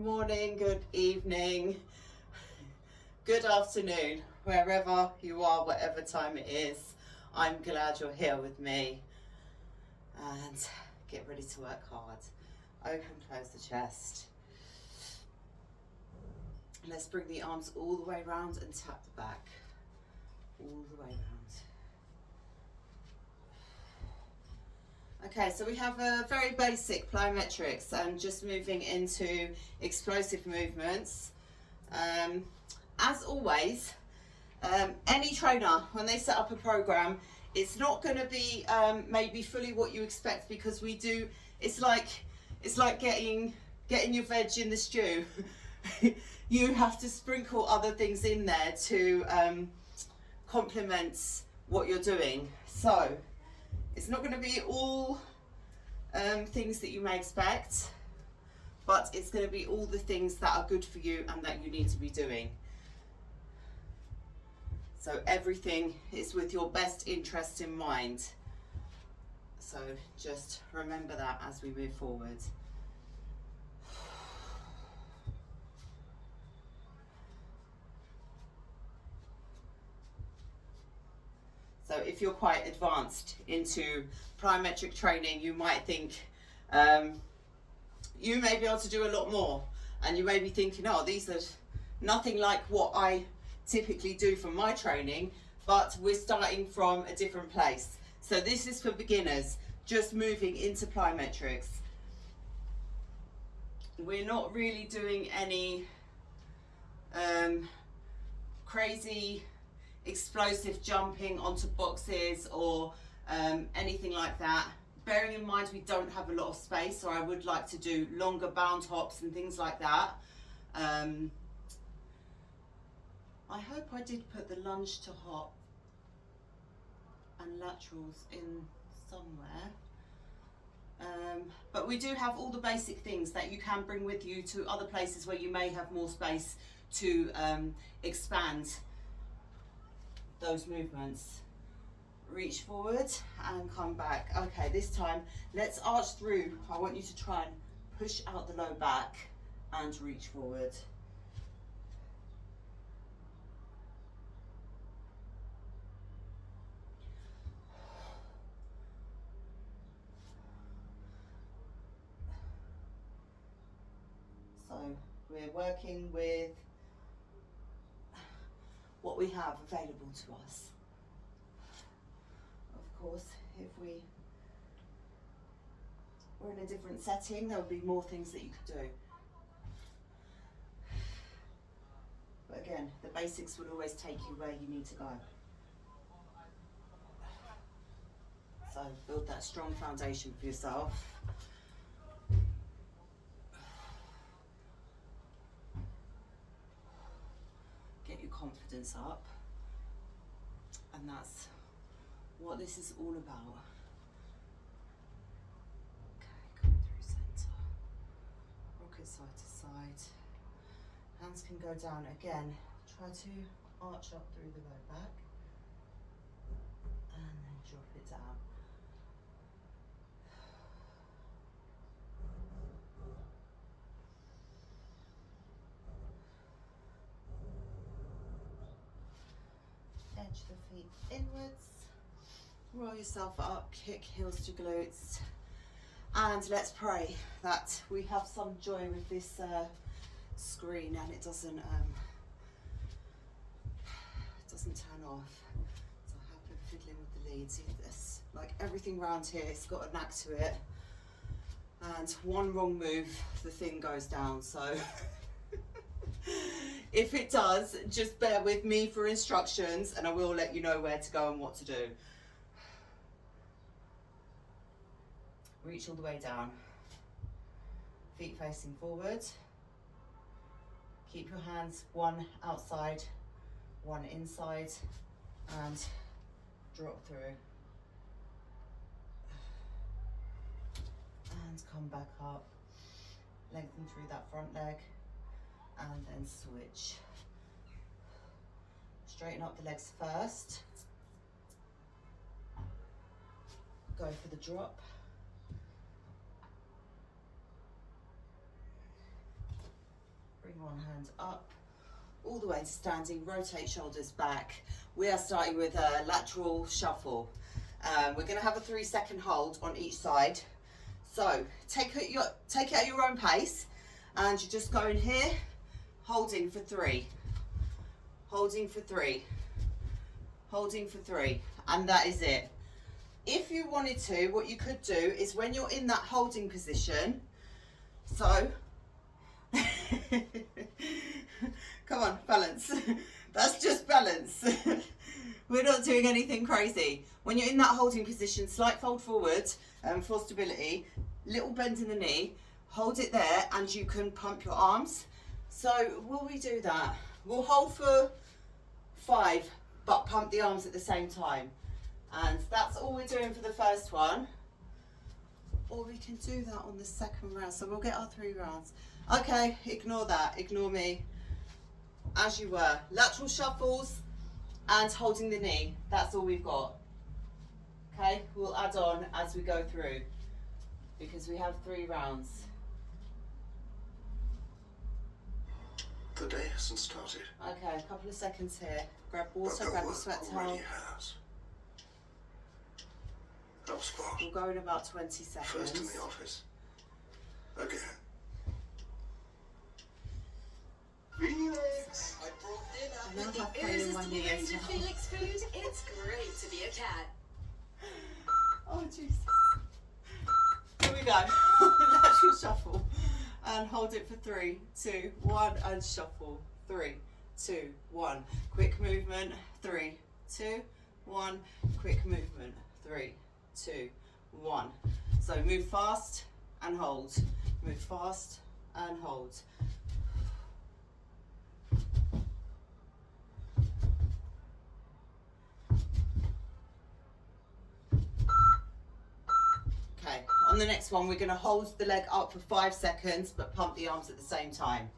morning, good evening, good afternoon, wherever you are, whatever time it is. I'm glad you're here with me. And get ready to work hard. Open, close the chest. Let's bring the arms all the way around and tap the back. All the way around. Okay, so we have a very basic plyometrics and just moving into explosive movements. As always, any trainer, when they set up a program, it's not going to be maybe fully what you expect, because we do. It's like getting your veg in the stew. You have to sprinkle other things in there to complement what you're doing. So it's not going to be all things that you may expect, but it's going to be all the things that are good for you and that you need to be doing. So everything is with your best interest in mind. So just remember that as we move forward. So if you're quite advanced into plyometric training, you might think you may be able to do a lot more, and you may be thinking, oh, these are nothing like what I typically do for my training, but we're starting from a different place. So this is for beginners, just moving into plyometrics. We're not really doing any crazy explosive jumping onto boxes or anything like that. Bearing in mind we don't have a lot of space, so I would like to do longer bound hops and things like that. I hope I did put the lunge to hop and laterals in somewhere. But we do have all the basic things that you can bring with you to other places where you may have more space to expand those movements. Reach forward and come back. Okay, this time let's arch through. I want you to try and push out the low back and reach forward. So we're working with what we have available to us. Of course, if we were in a different setting, there would be more things that you could do. But again, the basics will always take you where you need to go. So build that strong foundation for yourself. Get your confidence up. And that's what this is all about. Okay, come through center. Rock it side to side. Hands can go down again. Try to arch up through the low back. And then drop it down. Edge the feet inwards. Roll yourself up, kick heels to glutes, and let's pray that we have some joy with this screen and it doesn't turn off. So I have been fiddling with the leads. This, like everything around here, it's got a knack to it, and one wrong move, the thing goes down. So if it does, just bear with me for instructions, and I will let you know where to go and what to do. Reach all the way down. Feet facing forward. Keep your hands one outside, one inside, and drop through. And come back up. Lengthen through that front leg, and then switch. Straighten up the legs first. Go for the drop. Bring one hand up, all the way to standing, rotate shoulders back. We are starting with a lateral shuffle. We're going to have a 3-second hold on each side. So take it at your own pace, and you just go in here, holding for 3, holding for 3, holding for 3, and that is it. If you wanted to, what you could do is when you're in that holding position, so come on, balance. That's just balance. We're not doing anything crazy. When you're in that holding position, slight fold forward for stability, little bend in the knee, hold it there, and you can pump your arms. So will we do that? We'll hold for 5, but pump the arms at the same time. And that's all we're doing for the first one. Or we can do that on the second round. So we'll get our 3 rounds. Okay, ignore that, ignore me. As you were, lateral shuffles and holding the knee. That's all we've got. Okay, we'll add on as we go through because we have 3 rounds. The day hasn't started. Okay, a couple of seconds here. Grab water, grab your sweat towel. We'll go in about 20 seconds. First in the office. Again. Felix! I brought dinner. I now have pain in my knee as well. Felix food, it's great to be a cat. Oh, Jesus. Here we go. Lateral shuffle. And hold it for 3, 2, 1, and shuffle. 3, 2, 1. Quick movement. 3, 2, 1. Quick movement. 3, 2, 1. So move fast and hold. Move fast and hold. Okay, on the next one, we're going to hold the leg up for 5 seconds, but pump the arms at the same time.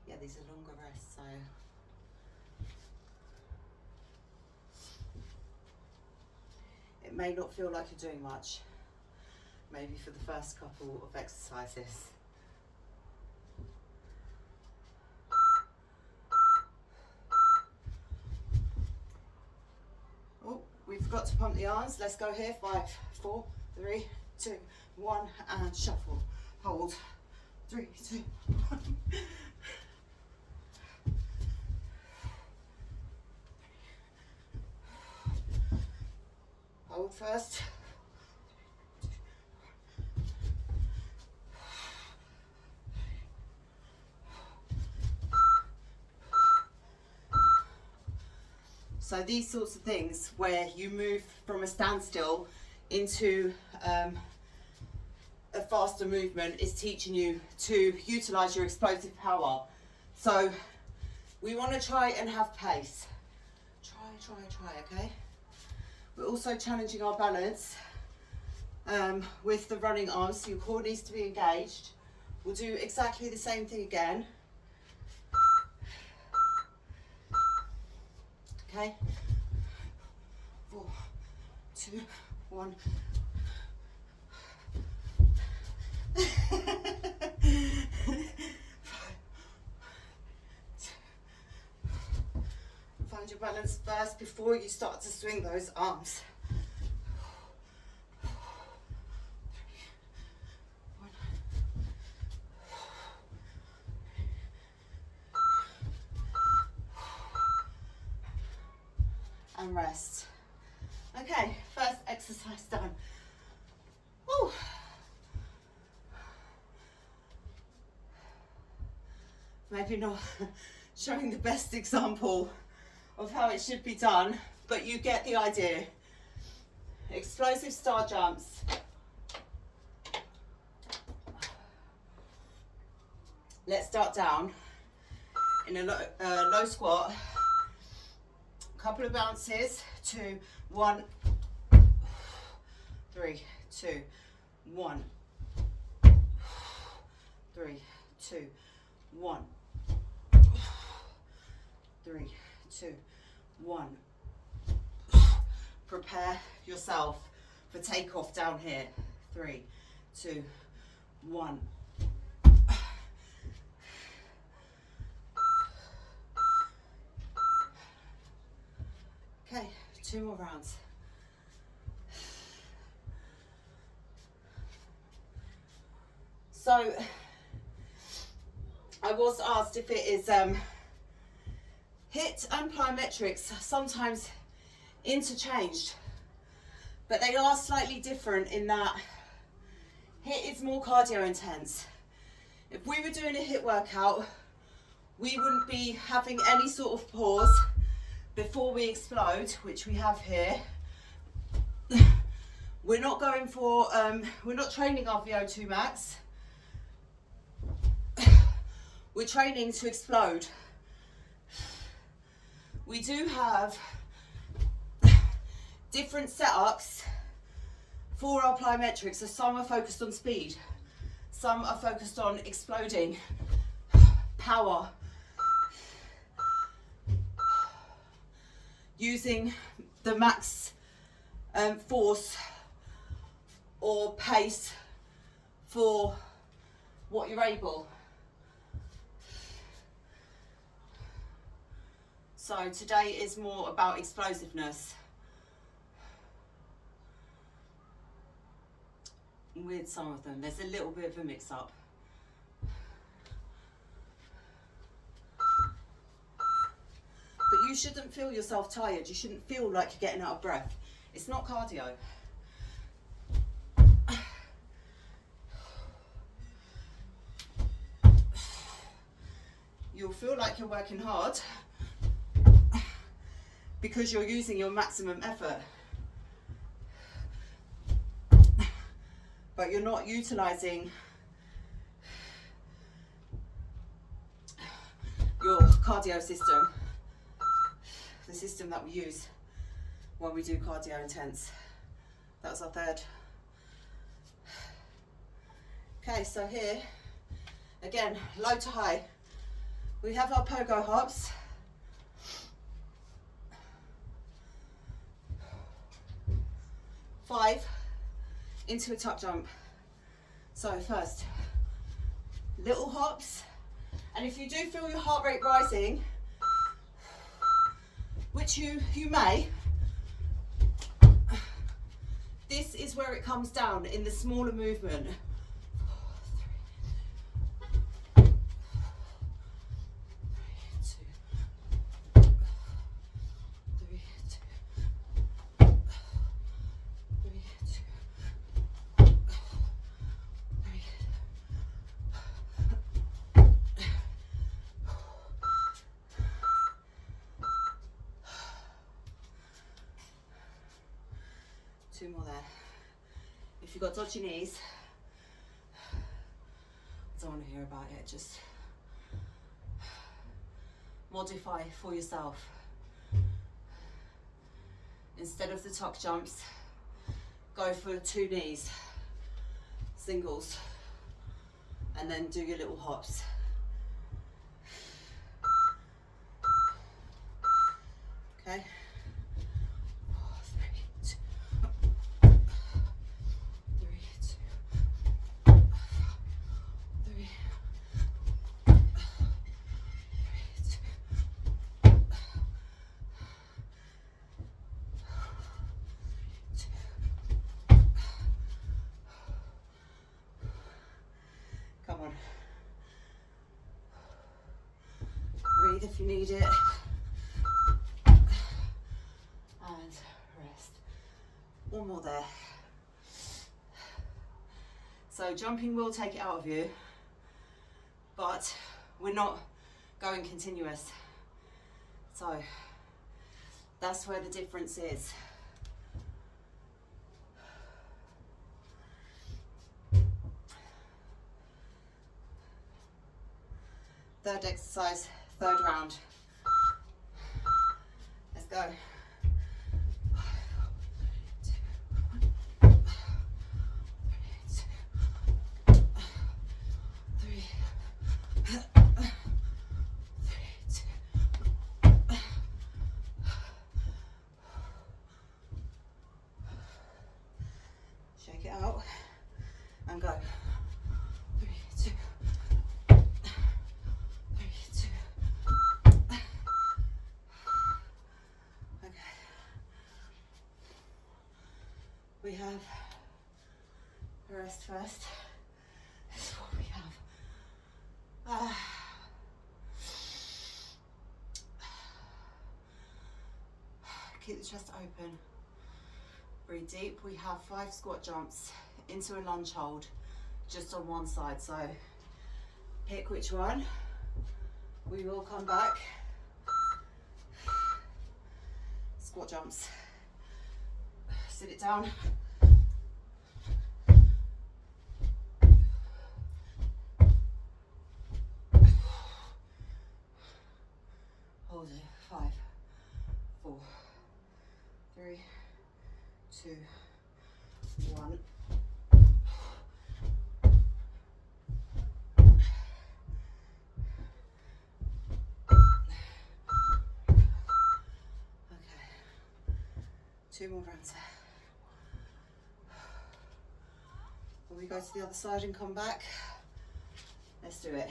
Yeah, these are longer rests, so. It may not feel like you're doing much, maybe for the first couple of exercises. Oh, we forgot to pump the arms. Let's go here. 5, 4, 3, 2, 1, and shuffle. Hold. 3, 2, 1. Hold first. So these sorts of things where you move from a standstill into a faster movement is teaching you to utilize your explosive power. So we want to try and have pace. Try, okay? We're also challenging our balance with the running arms, so your core needs to be engaged. We'll do exactly the same thing again. Okay, 4, 2, 1. Find your balance first before you start to swing those arms. 1. And rest. Okay, first exercise done. Woo. Maybe not showing the best example of how it should be done, but you get the idea. Explosive star jumps. Let's start down in a low squat. Couple of bounces. 2, 1, 3, 2, 1, 3, 2, 1, 3, 2, 1. Prepare yourself for takeoff down here. 3, 2, 1. Okay, 2 more rounds. So I was asked if it is HIIT and plyometrics sometimes interchanged, but they are slightly different in that HIIT is more cardio intense. If we were doing a HIIT workout, we wouldn't be having any sort of pause before we explode, which we have here. We're not going for, we're not training our VO2 max. We're training to explode. We do have different setups for our plyometrics. So some are focused on speed, some are focused on exploding, power, using the max force or pace for what you're able. So today is more about explosiveness with some of them. There's a little bit of a mix up. But you shouldn't feel yourself tired. You shouldn't feel like you're getting out of breath. It's not cardio. You'll feel like you're working hard because you're using your maximum effort, but you're not utilizing your cardio system, the system that we use when we do cardio intense. That was our third. Okay, so here, again, low to high. We have our pogo hops. Five into a tuck jump. So first, little hops, and if you do feel your heart rate rising, which you may, this is where it comes down in the smaller movement. 2 more there. If you've got dodgy knees, I don't want to hear about it. Just modify for yourself. Instead of the tuck jumps, go for 2 knees, singles, and then do your little hops. Okay. 4, 3, 2, 3, 2, 3, 3, 2. Come on. Breathe if you need it. And rest. 1 more there. So jumping will take it out of you, but we're not going continuous. So that's where the difference is. Third exercise, third round. Let's go. 3, 2, 1. and go. 3, 2. 3, 2. Okay. We have the rest first. This is what we have. Keep the chest open. Breathe deep. We have 5 squat jumps into a lunge hold, just on one side. So pick which one. We will come back. Squat jumps. Sit it down. Hold it. 5, 4, 3, 2, 1. Okay. 2 more rounds. Will we go to the other side and come back? Let's do it.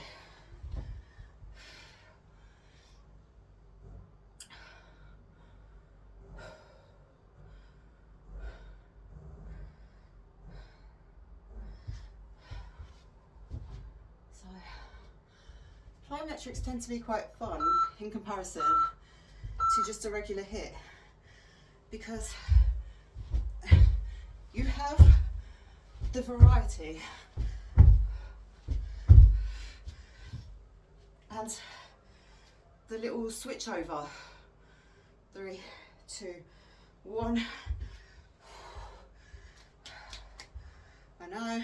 So, plyometrics tend to be quite fun in comparison to just a regular HIIT, because you have the variety and the little switch over. 3, 2, 1. I know.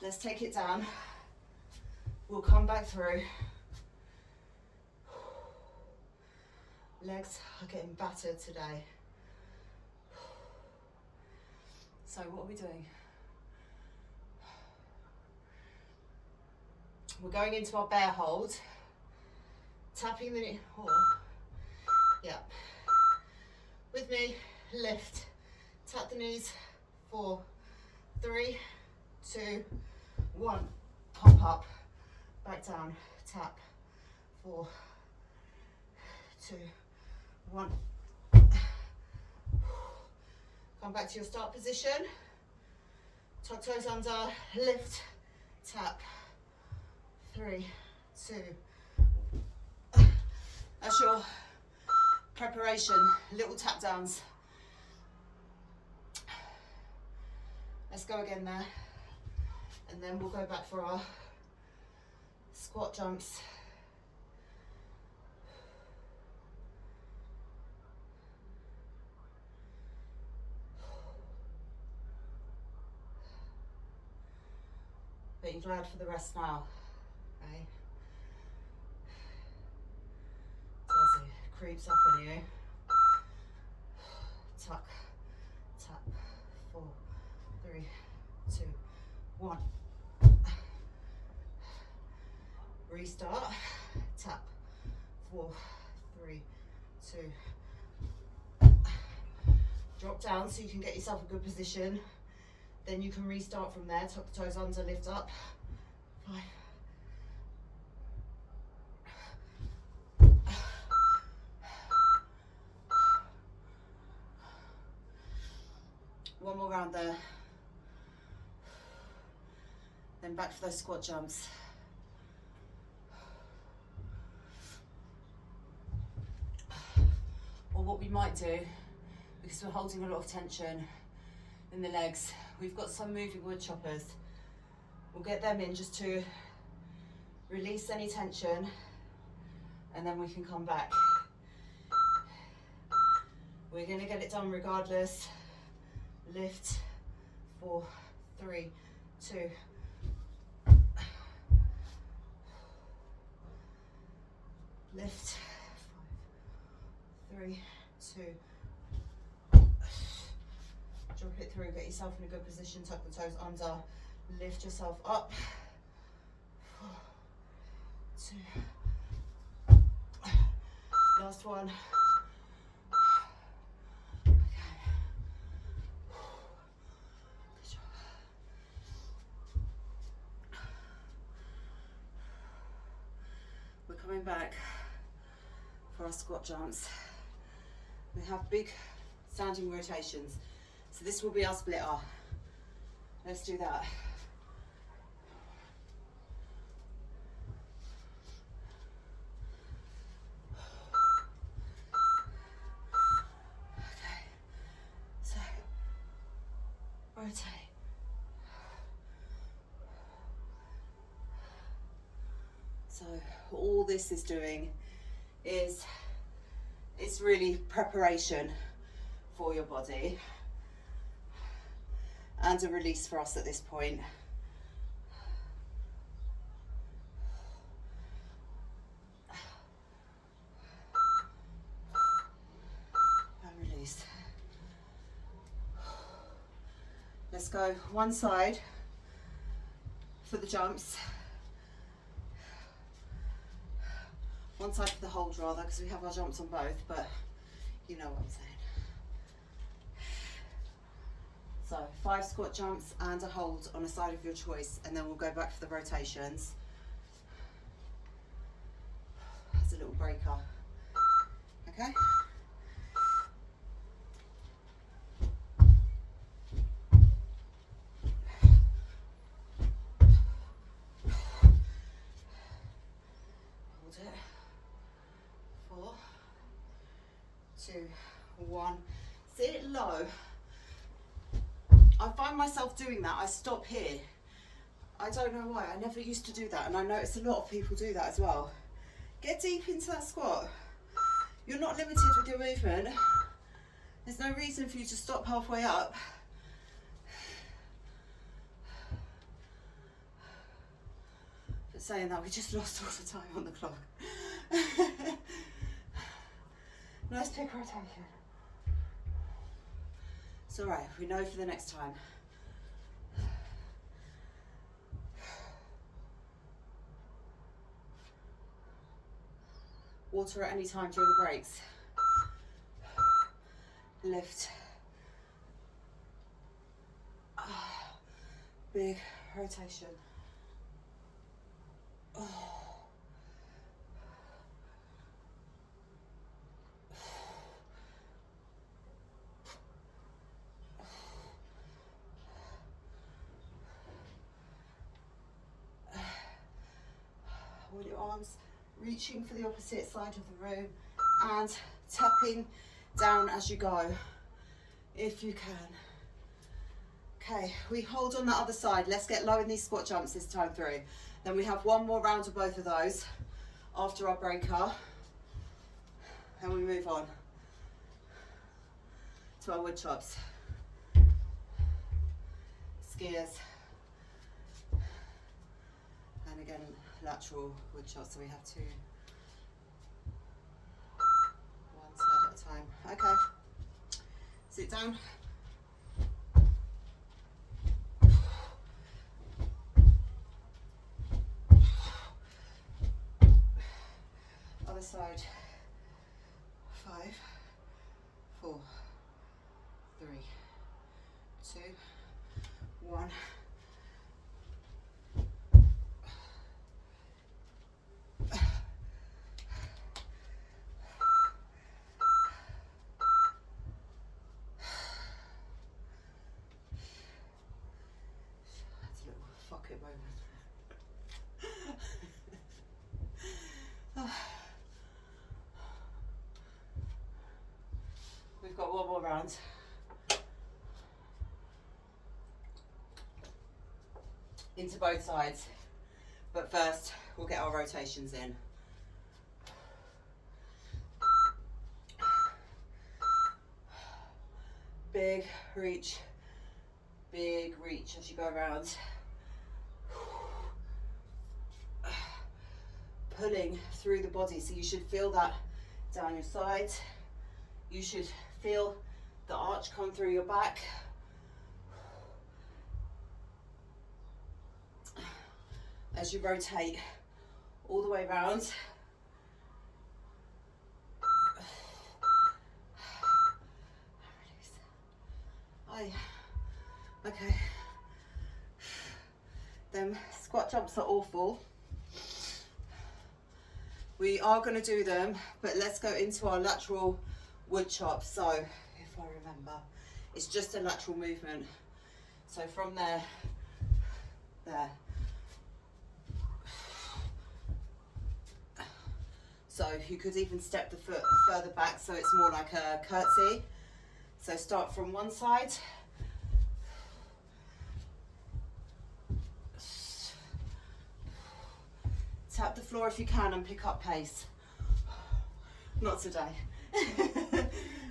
Let's take it down. We'll come back through. Legs are getting battered today. So what are we doing? We're going into our bear hold. Tapping the knee. Yeah. With me, lift. Tap the knees. 4, 3, 2, 1, pop up, back down, tap, 4, 2, 1. Come back to your start position, tuck toes under, lift, tap, 3, 2. That's your preparation, little tap downs. Let's go again there. And then we'll go back for our squat jumps. But you're glad for the rest now, okay? So as it creeps up on you, tuck, tap, 4, 3, 2, 1. Restart, tap, 4, 3, 2. Drop down so you can get yourself a good position. Then you can restart from there, tuck the toes under, lift up. 5. One more round there. Then back for those squat jumps. Or what we might do, because we're holding a lot of tension in the legs, we've got some moving wood choppers. We'll get them in just to release any tension, and then we can come back. We're going to get it done regardless. Lift, 4, 3, 2. Lift, 5, 3, 2. Drop it through, get yourself in a good position, tuck the toes under, Lift yourself up. 2. Last one. Okay. Good job. We're coming back for our squat jumps. We have big standing rotations. So this will be our splitter. Let's do that. Okay, so rotate. So all this is doing is it's really preparation for your body and a release for us at this point. And release. Let's go one side for the jumps. One side for the hold rather, because we have our jumps on both, but you know what I'm saying. So 5 squat jumps and a hold on a side of your choice, and then we'll go back for the rotations. That's a little breaker. Okay? Hold it. 4, 2, 1. Sit low. I find myself doing that. I stop here. I don't know why. I never used to do that, and I notice a lot of people do that as well. Get deep into that squat. You're not limited with your movement. There's no reason for you to stop halfway up. But saying that, we just lost all the time on the clock. Nice big rotation. It's alright, we know for the next time. Water at any time during the breaks. Lift. Big rotation. Hold your arms, reaching for the opposite side of the room and tapping down as you go, if you can. Okay, we hold on the other side. Let's get low in these squat jumps this time through. Then we have one more round of both of those after our breaker, and we move on to our wood chops. Skiers. And again, lateral wood chops, so we have 2. One side at a time. Okay. Sit down. Other side. 5, 4, 3, 2, 1. Fuck it moment. We've got one more round. Into both sides. But first, we'll get our rotations in. Big reach as you go around. Pulling through the body, so you should feel that down your sides. You should feel the arch come through your back. as you rotate all the way around. Okay. Them squat jumps are awful. We are going to do them, but let's go into our lateral wood chop. So, if I remember, it's just a lateral movement. So from there, so you could even step the foot further back so it's more like a curtsy. So start from one side. Tap the floor if you can and pick up pace. Not today.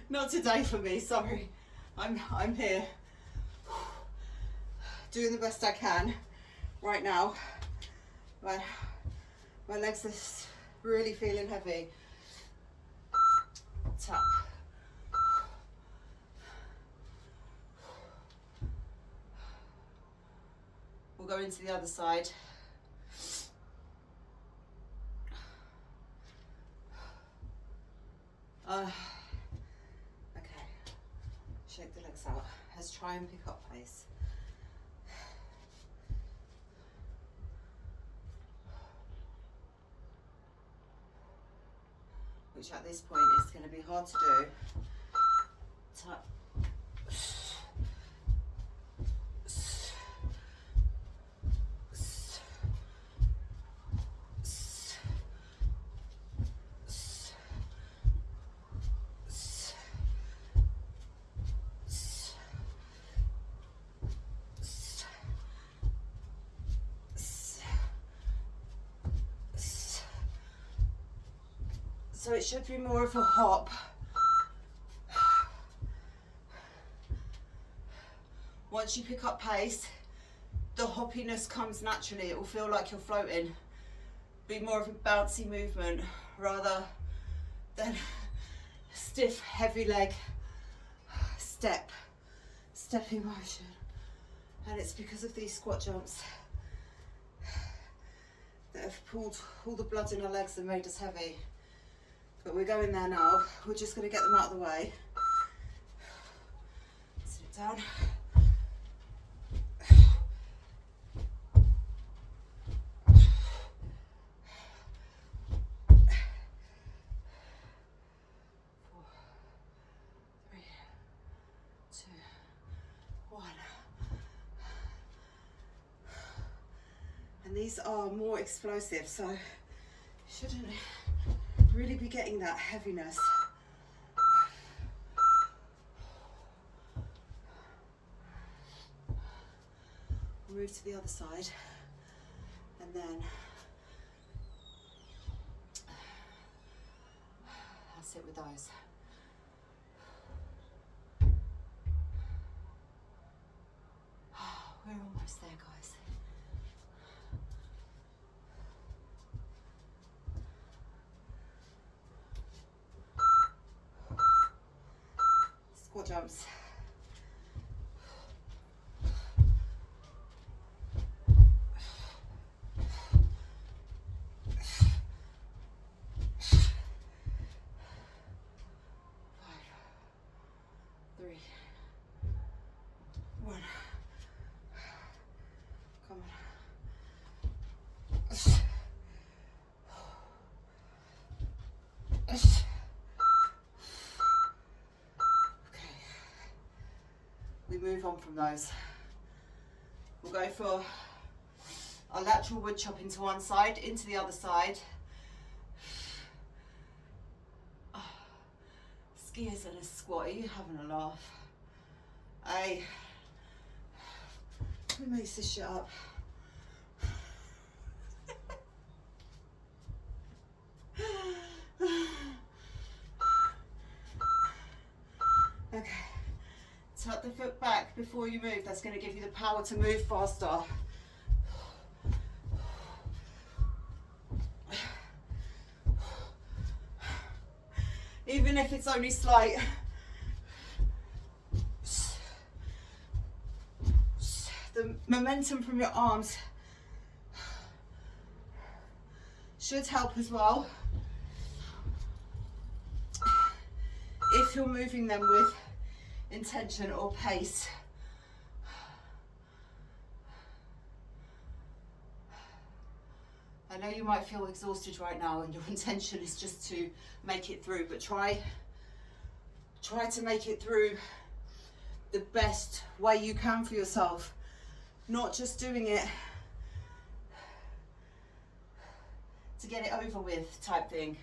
Not today for me, sorry. I'm here. Doing the best I can right now. My legs are really feeling heavy. Tap. We'll go into the other side. Okay, shake the legs out. Let's try and pick up pace. Which at this point is going to be hard to do. Tap. So it should be more of a hop. Once you pick up pace, the hoppiness comes naturally. It will feel like you're floating. Be more of a bouncy movement rather than stiff, heavy leg stepping motion. And it's because of these squat jumps that have pulled all the blood in our legs and made us heavy. But we're going there now. We're just going to get them out of the way. Sit down. These are more explosive, so you shouldn't really be getting that heaviness. We'll move to the other side, and then I'll sit with those. We're almost there, guys. Squat jumps. Move on from those. We'll go for our lateral wood chop into one side, into the other side. Skiers and a squat, are you having a laugh? Hey, who makes this shit up? Okay. Tuck the foot back before you move. That's going to give you the power to move faster. Even if it's only slight. The momentum from your arms should help as well if you're moving them with intention or pace. I know you might feel exhausted right now and your intention is just to make it through, but try to make it through the best way you can for yourself, not just doing it to get it over with type thing.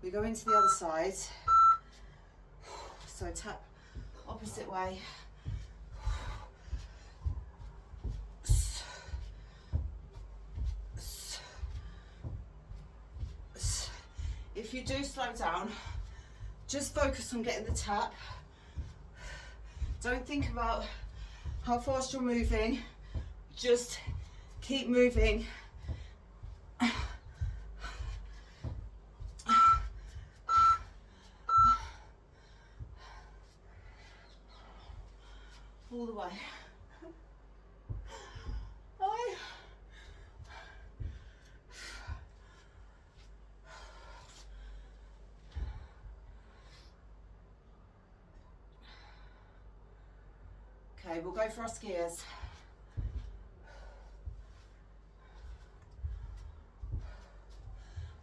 We go into the other side, so tap opposite way. If you do slow down, just focus on getting the tap. Don't think about how fast you're moving, just keep moving. All the way. Okay, we'll go for our skiers.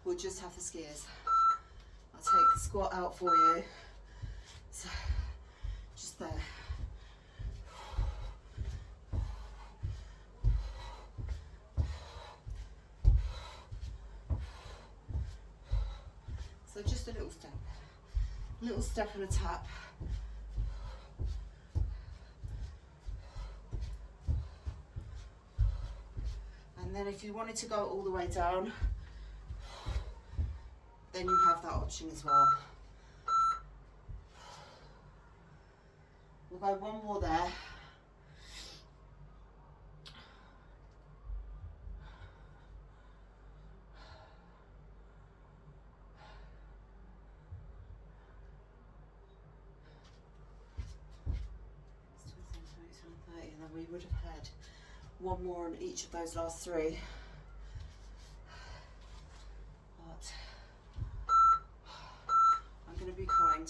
We'll just have the skiers. I'll take the squat out for you. So, just there. So just a little step and a tap. And then if you wanted to go all the way down, then you have that option as well. We'll go one more there. And then we would have had one more on each of those last three. But I'm going to be kind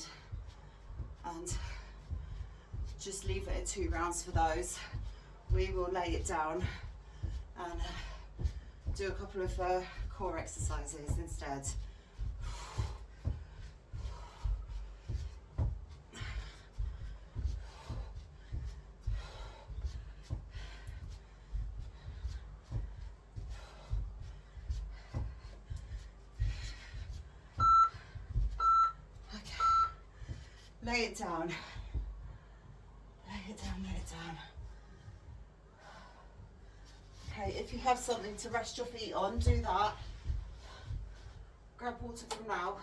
and just leave it at 2 rounds for those. We will lay it down and do a couple of core exercises instead. Lay it down. Lay it down, lay it down. Okay, if you have something to rest your feet on, do that. Grab water from now.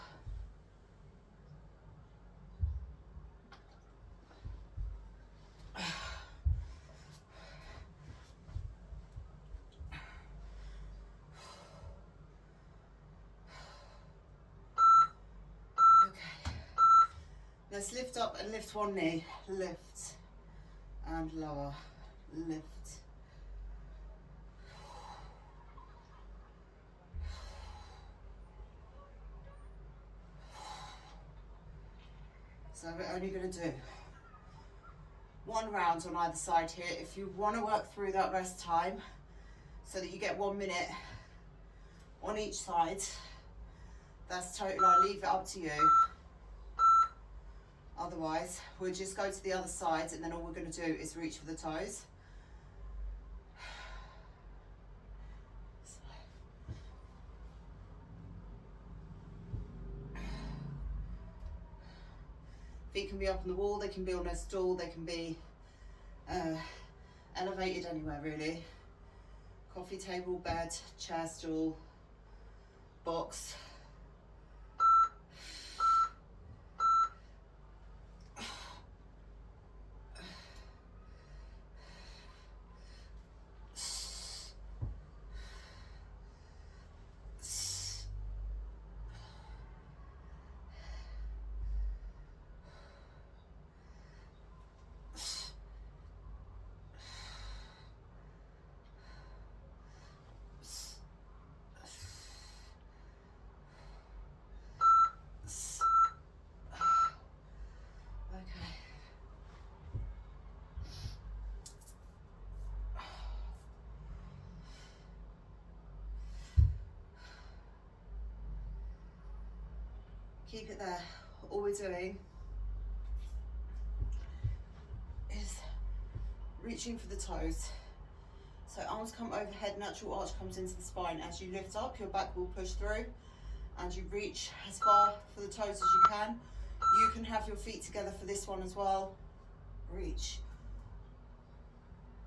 Let's lift up and lift one knee. Lift and lower. Lift. So we're only going to do 1 round on either side here. If you want to work through that rest time so that you get 1 minute on each side, that's totally, I'll leave it up to you. Otherwise, we'll just go to the other side and then all we're going to do is reach for the toes. Feet can be up on the wall, they can be on a stool, they can be elevated anywhere really. Coffee table, bed, chair, stool, box. keep it there. All we're doing is reaching for the toes. So arms come overhead, natural arch comes into the spine. As you lift up, your back will push through and you reach as far for the toes as you can. You can have your feet together for this one as well. Reach,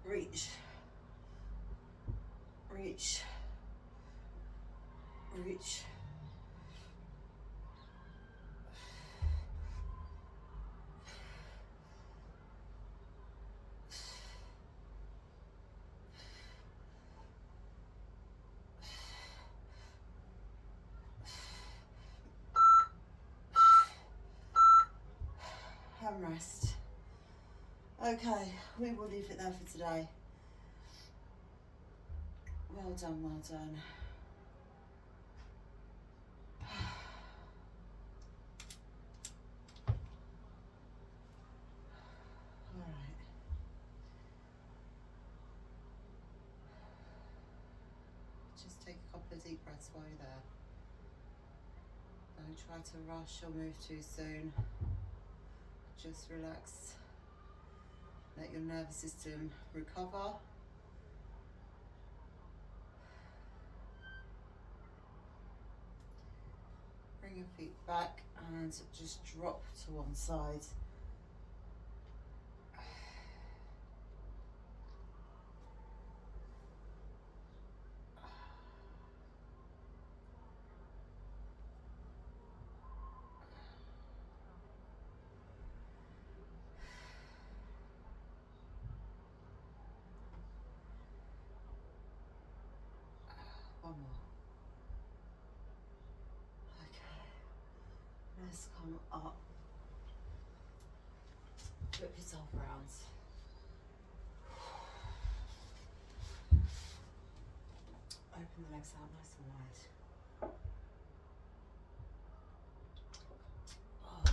reach, reach, reach. And rest. Okay, we will leave it there for today. Well done, well done. All right. Just take a couple of deep breaths while you're there. Don't try to rush or move too soon. Just relax. Let your nervous system recover. Bring your feet back and just drop to one side. One more. Okay. Let's come up. Flip yourself around. Open the legs out nice and wide. Oh.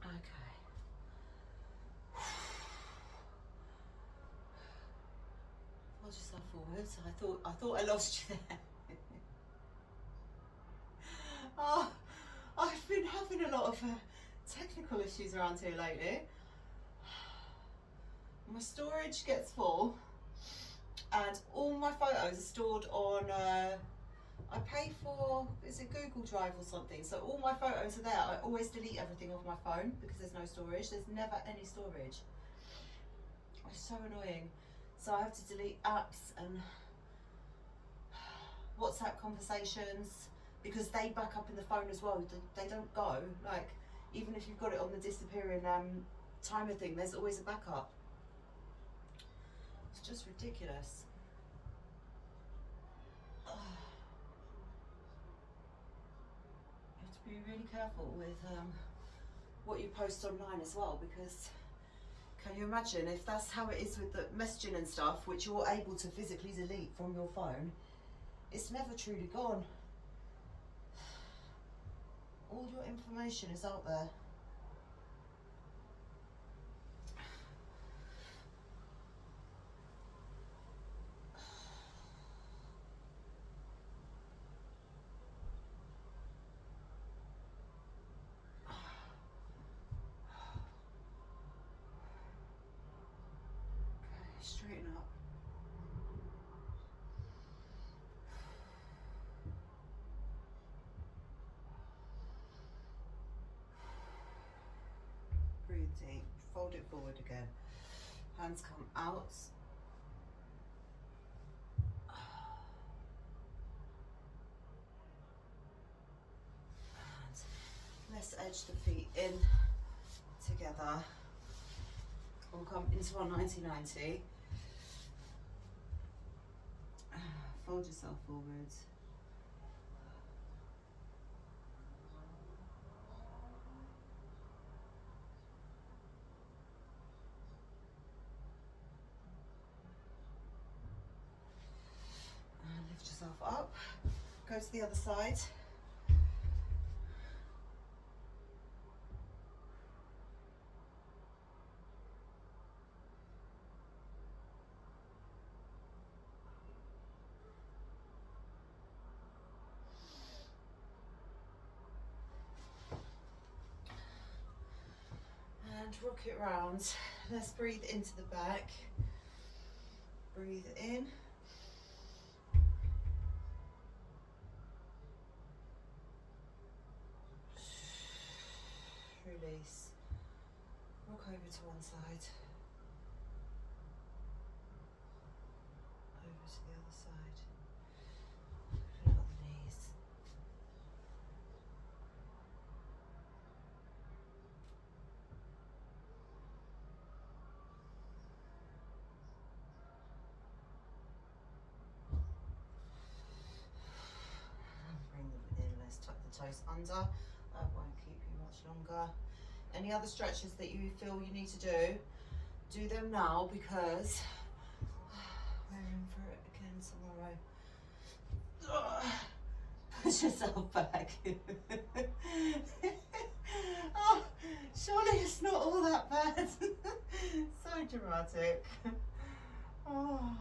Okay. Hold yourself forward. I thought I lost you there. Oh, I've been having a lot of technical issues around here lately. My storage gets full and all my photos are stored on, I pay for, is it Google Drive or something? So all my photos are there. I always delete everything off my phone because there's no storage. There's never any storage. It's so annoying. So I have to delete apps and WhatsApp conversations because they back up in the phone as well. They don't go. Like, even if you've got it on the disappearing timer thing, there's always a backup. It's just ridiculous. You have to be really careful with what you post online as well, because can you imagine if that's how it is with the messaging and stuff, which you're able to physically delete from your phone, it's never truly gone. All your information is out there. Straighten up. Breathe deep. Fold it forward again. Hands come out. And let's edge the feet in together. We'll come into our 90-90. Fold yourself forward. And lift yourself up. Go to the other side. and rock it round. Let's breathe into the back. Breathe in. Release. Rock over to one side. Over to the other side. Open up the knees. Bring them in, let's tuck the toes under. That won't keep you much longer. Any other stretches that you feel you need to do them now, because we're in for it again tomorrow. Push yourself back. Oh, surely it's not all that bad. So dramatic. Oh,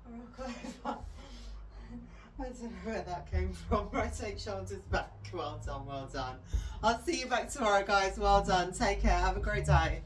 rock over. I don't know where that came from. Rotate shoulders back. Well done, well done. I'll see you back tomorrow, guys. Well done. Take care. Have a great day.